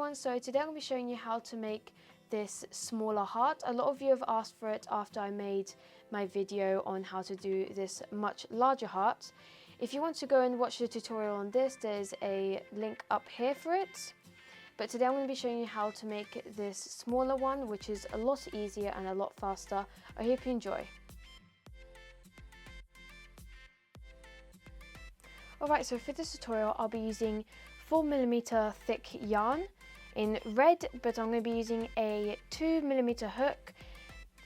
everyone, so today I'm going to be showing you how to make this smaller heart. A lot of you have asked for it after I made my video on how to do this much larger heart. If you want to go and watch the tutorial on this, there's a link up here for it. But today I'm going to be showing you how to make this smaller one, which is a lot easier and a lot faster. I hope you enjoy. Alright, so for this tutorial I'll be using 4mm thick yarn in red, but I'm going to be using a 2mm hook.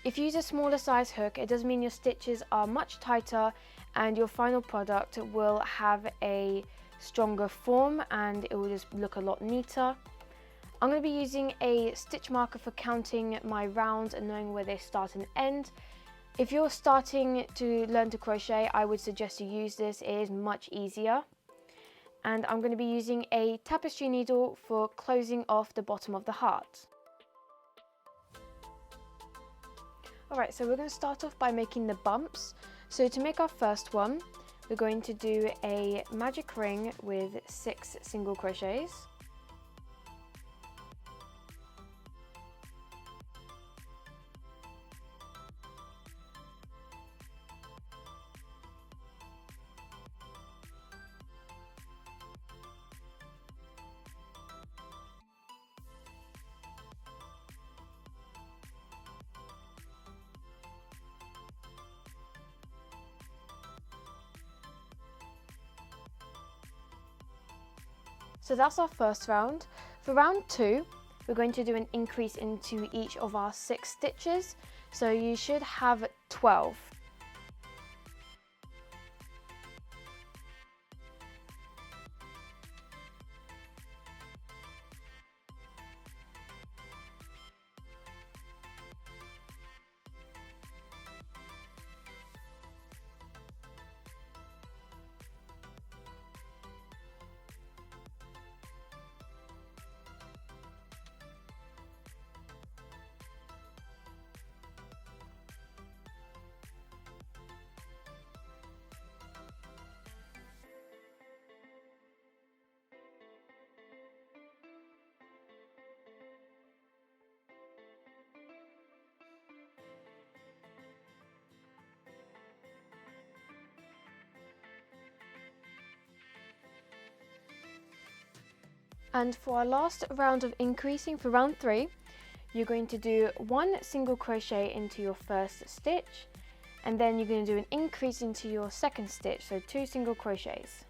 If you use a smaller size hook, it does mean your stitches are much tighter and your final product will have a stronger form and it will just look a lot neater. I'm going to be using a stitch marker for counting my rounds and knowing where they start and end. If you're starting to learn to crochet, I would suggest you use this. It is much easier. And I'm going to be using a tapestry needle for closing off the bottom of the heart. Alright, so we're going to start off by making the bumps. So to make our first one, we're going to do a magic ring with 6 single crochets. So that's our first round. For round 2, we're going to do an increase into each of our 6 stitches. So you should have 12. And for our last round of increasing, for round 3, you're going to do 1 single crochet into your first stitch, and then you're going to do an increase into your second stitch, so 2 single crochets.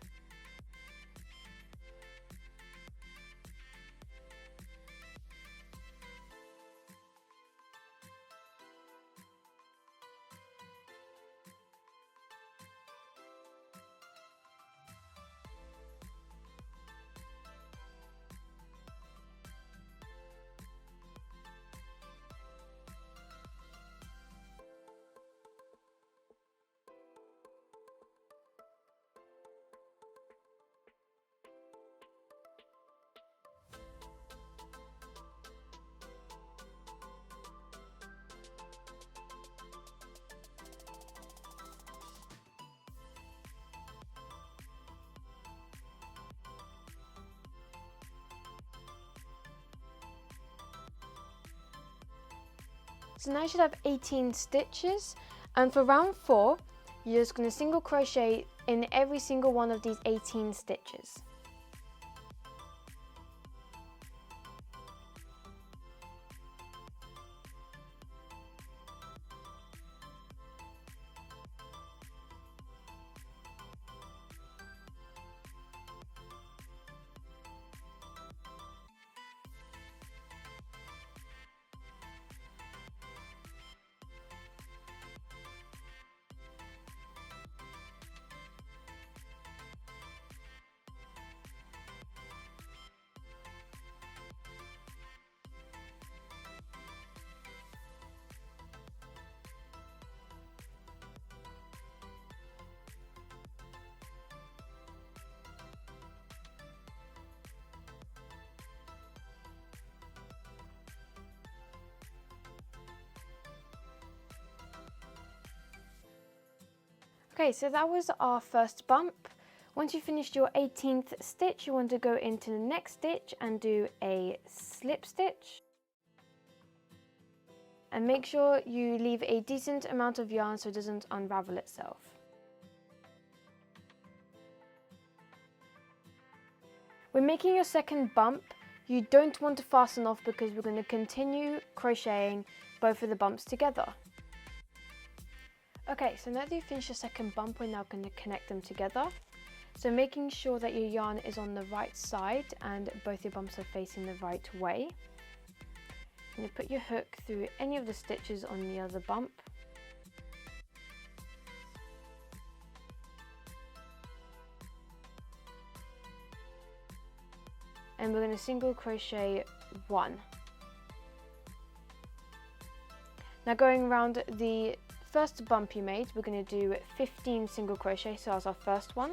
So now you should have 18 stitches, and for round 4, you're just going to single crochet in every single one of these 18 stitches. Okay, so that was our first bump. Once you've finished your 18th stitch, you want to go into the next stitch and do a slip stitch. And make sure you leave a decent amount of yarn so it doesn't unravel itself. When making your second bump, you don't want to fasten off because we're going to continue crocheting both of the bumps together. Okay, so now that you've finished your second bump, we're now going to connect them together. So making sure that your yarn is on the right side and both your bumps are facing the right way. And you put your hook through any of the stitches on the other bump. And we're going to single crochet 1. Now going around the first bump you made, we're going to do 15 single crochet, so that's our first one.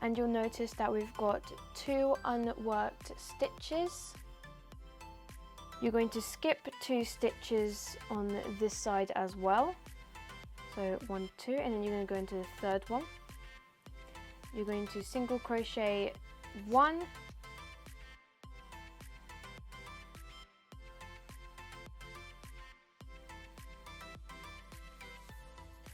And you'll notice that we've got 2 unworked stitches. You're going to skip 2 stitches on this side as well. So 1, 2, and then you're going to go into the third one. You're going to single crochet 1,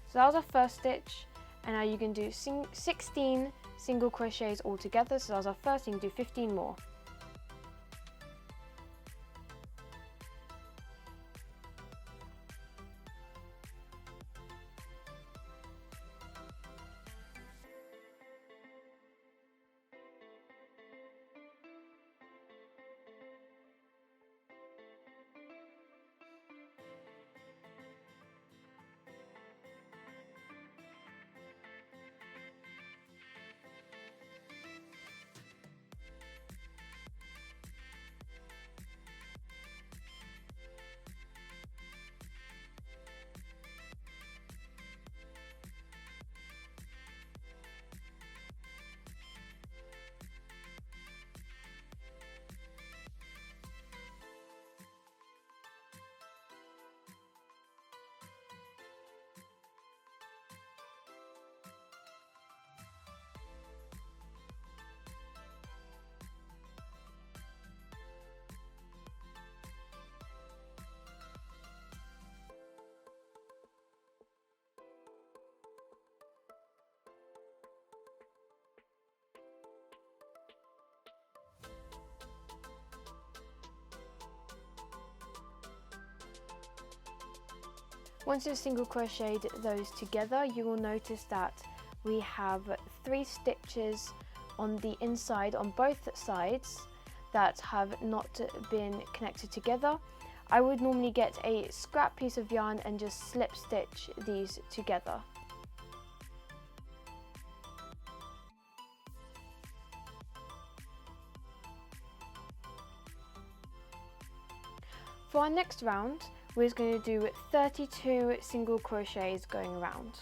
so that was our first stitch, and now you can do 16 single crochets all together. So that was our first, you can do 15 more. Once you've single crocheted those together, you will notice that we have 3 stitches on the inside on both sides that have not been connected together. I would normally get a scrap piece of yarn and just slip stitch these together. For our next round, we're going to do 32 single crochets going around.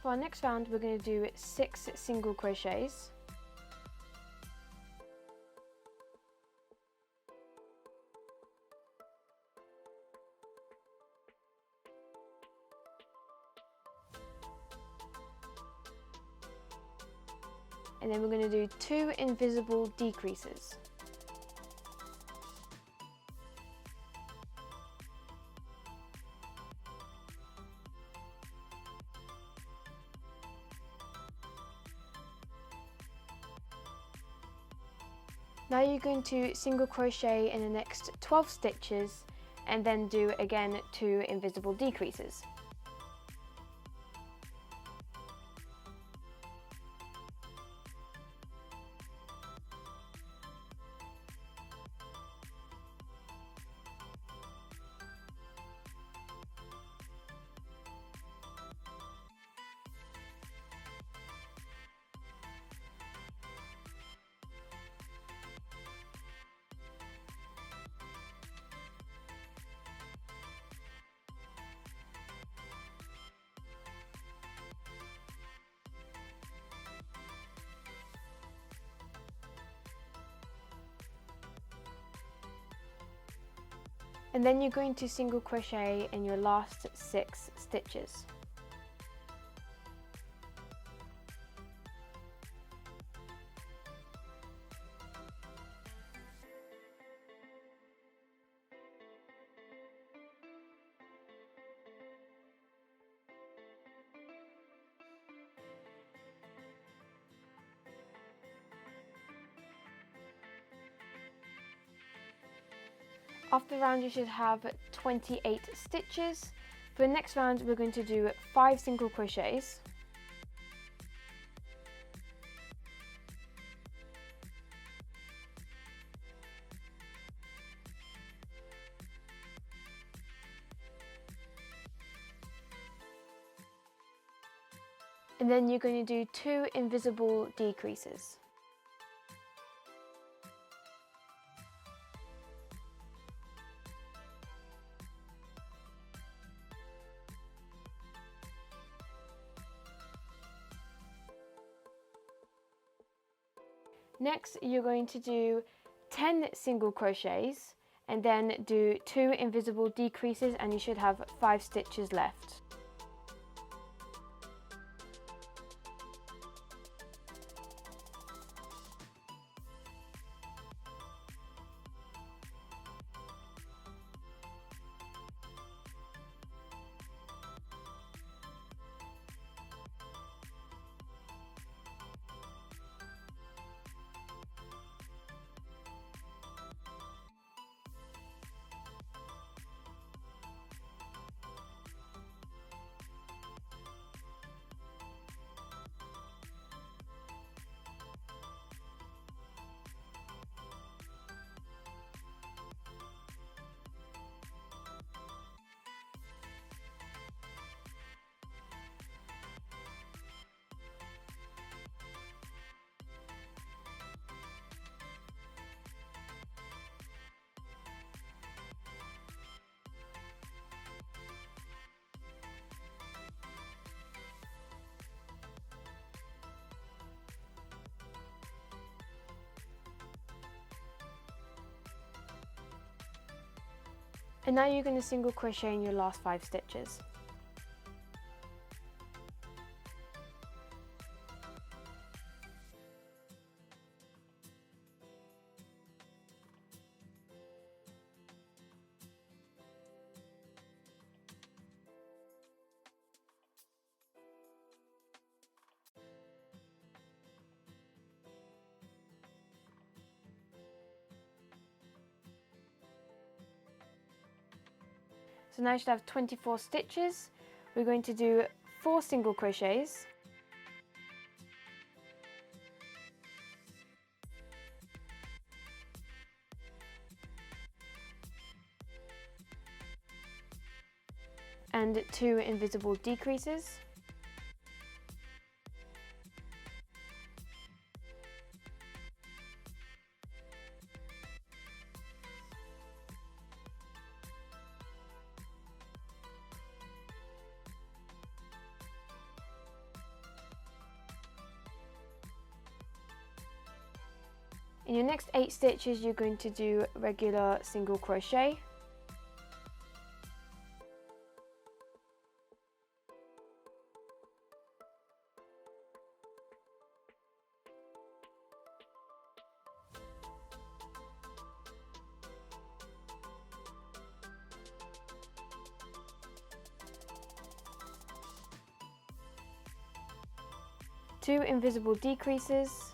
for our next round, we're going to do 6 single crochets. And then we're going to do 2 invisible decreases. Now you're going to single crochet in the next 12 stitches and then do again 2 invisible decreases. And then you're going to single crochet in your last 6 stitches. After the round you should have 28 stitches. For the next round we're going to do 5 single crochets. And then you're going to do 2 invisible decreases. Next, you're going to do 10 single crochets and then do 2 invisible decreases, and you should have 5 stitches left. And now you're going to single crochet in your last 5 stitches. So now you should have 24 stitches. We're going to do 4 single crochets. And 2 invisible decreases. In your next 8 stitches, you're going to do regular single crochet. Two invisible decreases.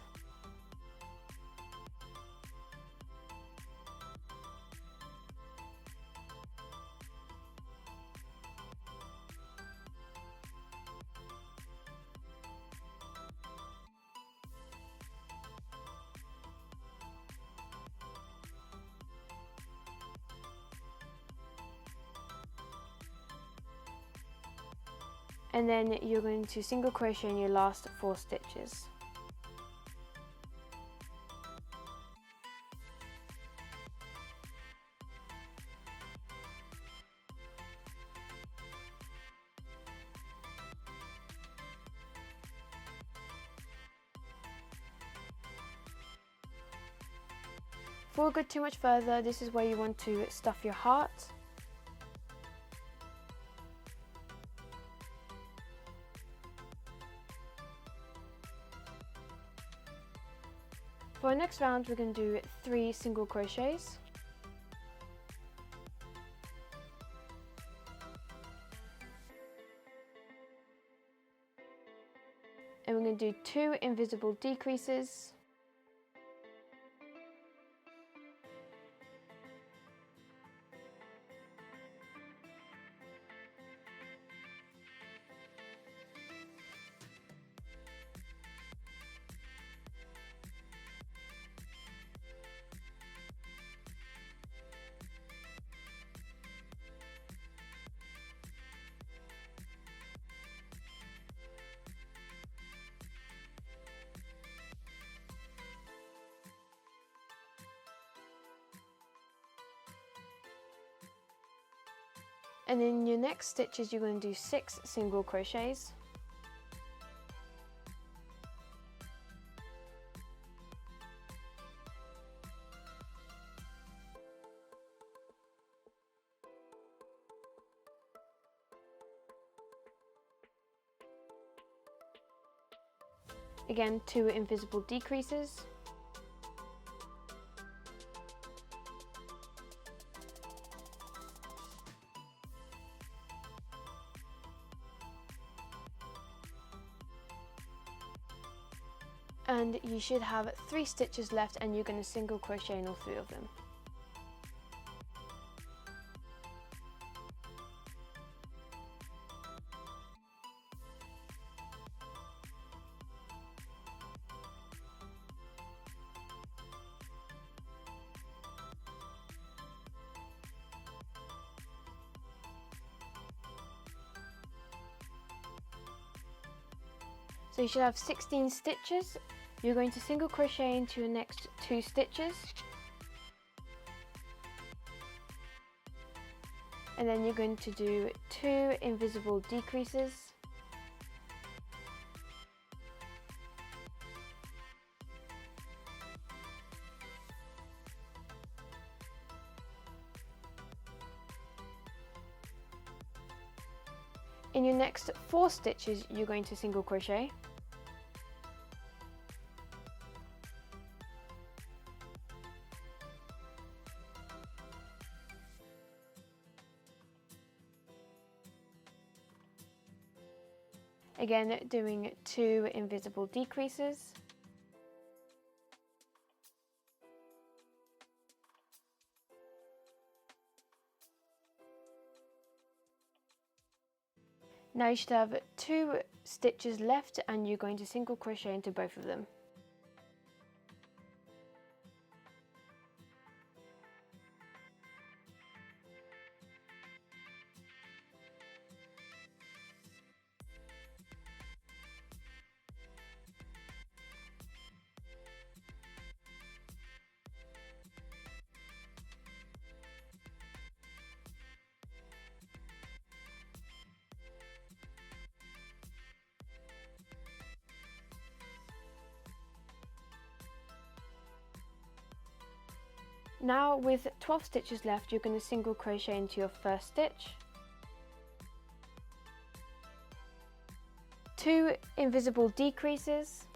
And then you're going to single crochet in your last 4 stitches. Before we go too much further, this is where you want to stuff your heart. For our next round, we're going to do 3 single crochets. And we're going to do 2 invisible decreases. And in your next stitches, you're going to do 6 single crochets. Again, 2 invisible decreases. And you should have 3 stitches left, and you're going to single crochet in all 3 of them. So you should have 16 stitches. You're going to single crochet into your next 2 stitches. And then you're going to do 2 invisible decreases. In your next 4 stitches, you're going to single crochet. Again, doing 2 invisible decreases. Now you should have 2 stitches left, and you're going to single crochet into both of them. Now with 12 stitches left, you're going to single crochet into your first stitch, 2 invisible decreases,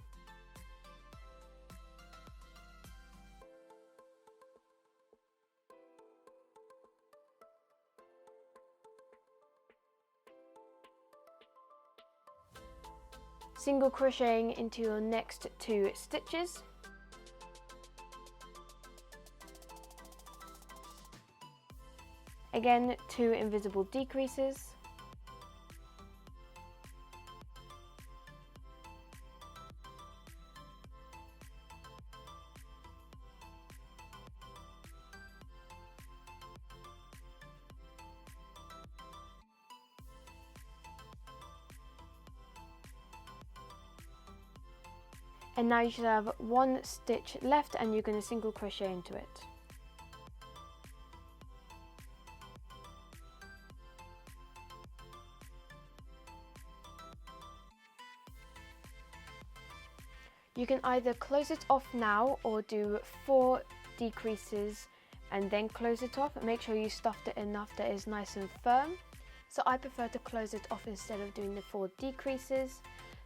single crocheting into your next 2 stitches, again 2 invisible decreases, and now you should have 1 stitch left and you're going to single crochet into it. You can either close it off now or do 4 decreases and then close it off. Make sure you stuffed it enough that it's nice and firm. So I prefer to close it off instead of doing the 4 decreases.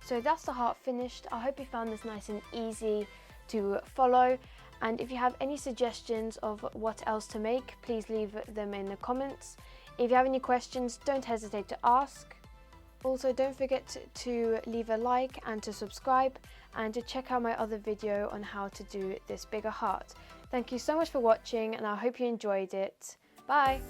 So that's the heart finished. I hope you found this nice and easy to follow. And if you have any suggestions of what else to make, please leave them in the comments. If you have any questions, don't hesitate to ask. Also, don't forget to leave a like and to subscribe and to check out my other video on how to do this bigger heart. Thank you so much for watching and I hope you enjoyed it. Bye!